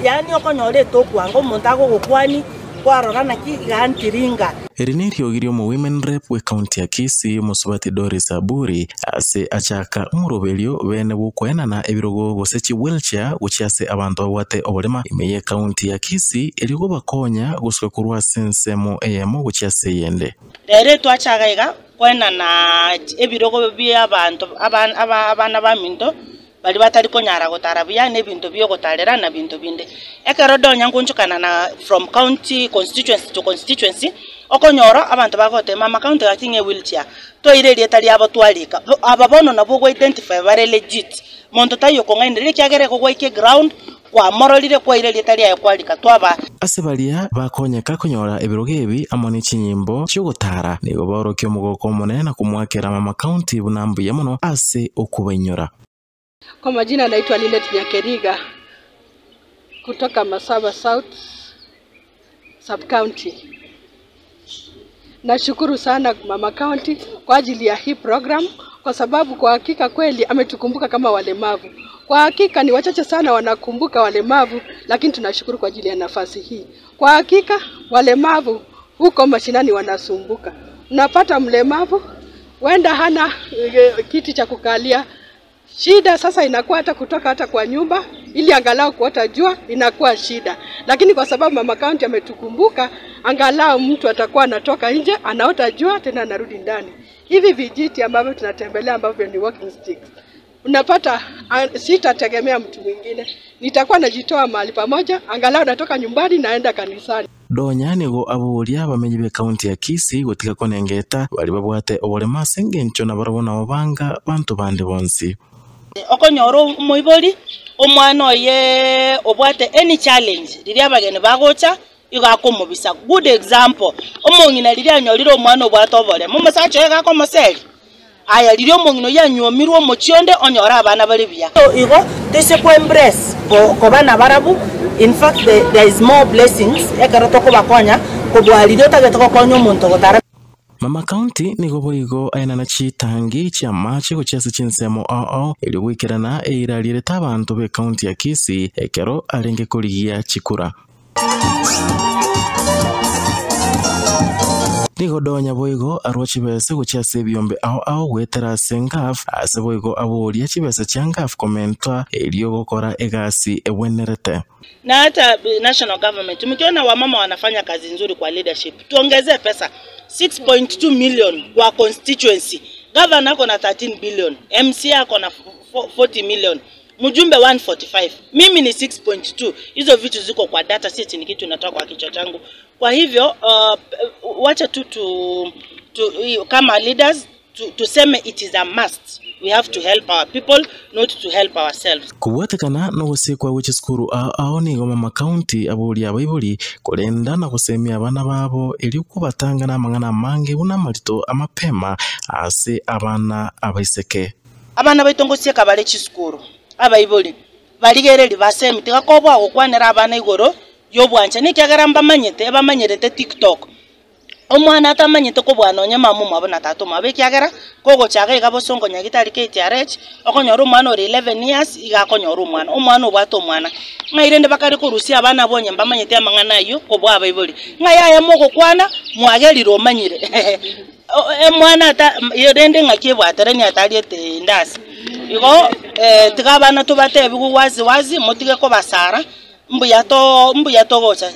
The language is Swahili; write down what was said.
yani okonyore tokwanga omuntu agogokwani kwarorana ki gantiringa. Erineri ogirio mu women rep we county ya Kisii musubati Dorice Aburi ase achaka umurobelio bene bukwenana ebirogo bosechi wheelchair guchiase abantu abwate obolema imeye county ya Kisii erigo bakonya guswe kurwa sensemo eyemo guchiase yende. Rero twachagaiga kwenana ebirogo bya abantu abana baminto bali batari konyara gotarabuya nebintu byo gotarera na bintu binde ekerodo nyangunchukana na from county constituency to constituency okonyoro abantu bagote mama county atinge wheelchair to ireri etali abatwalika ababono nabo go identify bare legit monto tayo kongaindire kyagere ko goike ground kwa morolire kwa ireri etali akwalika twaba asebalia bakonyeka konyora ebirogebi amoni chinyimbo cyogotara nigo barokyo mugoko monene na kumwakera mama county bunambu yamono ase okubenyora. Kwa majina naitwa Linet Nyakeriga kutoka Masaba South Sub County. Nashukuru sana Mama County kwa ajili ya hii program kwa sababu kwa hakika kweli ametukumbuka kama walemavu. Kwa hakika ni wachache sana wanakumbuka walemavu, lakini tunashukuru kwa ajili ya nafasi hii. Kwa hakika walemavu huko mashinani wanasumbuka. Unapata mlemavu wenda hana kiti cha kukalia. Shida sasa inakuwa hata kutoka hata kwa nyumba ili angalau kuota jua inakuwa shida. Lakini kwa sababu Mama County ametukumbuka, angalau mtu atakuwa anatoka nje, anaota jua tena anarudi ndani. Hivi vijiti ambavyo tunatembelea ambavyo ni walking sticks. Unapata sitategemea mtu mwingine. Nitakuwa najitoa mahali pamoja, angalau natoka nyumbani naenda kanisani. Donyani go aburia bamenye be county ya Kisii gotika konengeta bali babwate obolema sengencho na barabona obanga bantu bande bonsi. Okonyoro moibori omwana oye obwate any challenge riri abagene bagocha igakomobisa. Good example omongina riri anyorire omwana obwate obole mumasacho egakomoseri aya riri omongino yanyomirwe omochionde onyora abana bari bia igo tese ko embrace ko bana barabu. In fact there is more blessings ekarato ko bakonya ko bwalire tagetoko konyo omuntu gotara. Mama County nigo boigo aina na chitangi chia machi go chiase chinsemo ili wikirana eiralire tabantu be county ya Kisii ekero arenge kurigia chikura. Nigo donya boigo arwachi bese go chiase biombe wetera sengaf ase boigo aboria chibese changaf komenta elio gokora egasi ewenerete. Na hata national government tumekiona wamama wanafanya kazi nzuri kwa leadership. Tuongezee pesa 6.2 million kwa constituency. Governor ako na 13 billion, MC ako na 40 million, mjumbe 145. Mimi ni 6.2. Hizo vitu ziko kwa data sheet, ni kitu natoka kwa kichwa changu. Kwa hivyo wacha tu kama leaders tuseme it is a must. We have to help our people, not to help ourselves. Kuwatekana no gusikwa wichi skuru nigo Mama County aburi abaiburi kurenda na kusemia abana babo ili kubatanga na mangana mange unamarito amapema ase abana abaiseke. Abana baitongosie kabale chiskuru abaiburi baligereri basemi tikakobwa gukwanira abana igoro yobwancha nikiagaramba manyete bamanyerete TikTok. Omwana atamanyite ko bwana onyama mu mabona tato mabekyagera kogo chaga igabosongo nyagitari KTRH okonyoro umwana ori 11 years igakonyoro umwana obwato umwana ngairende bakari kurusia abana bonye mbamanyite amangana yo ko bwa baibuli ngaya moko kwana mwageriro manyire mwana ata yende ngakie bwatereni ataliete ndasi igo tigabana tubate bigu wazi mutige ko basara mbuyato gocha.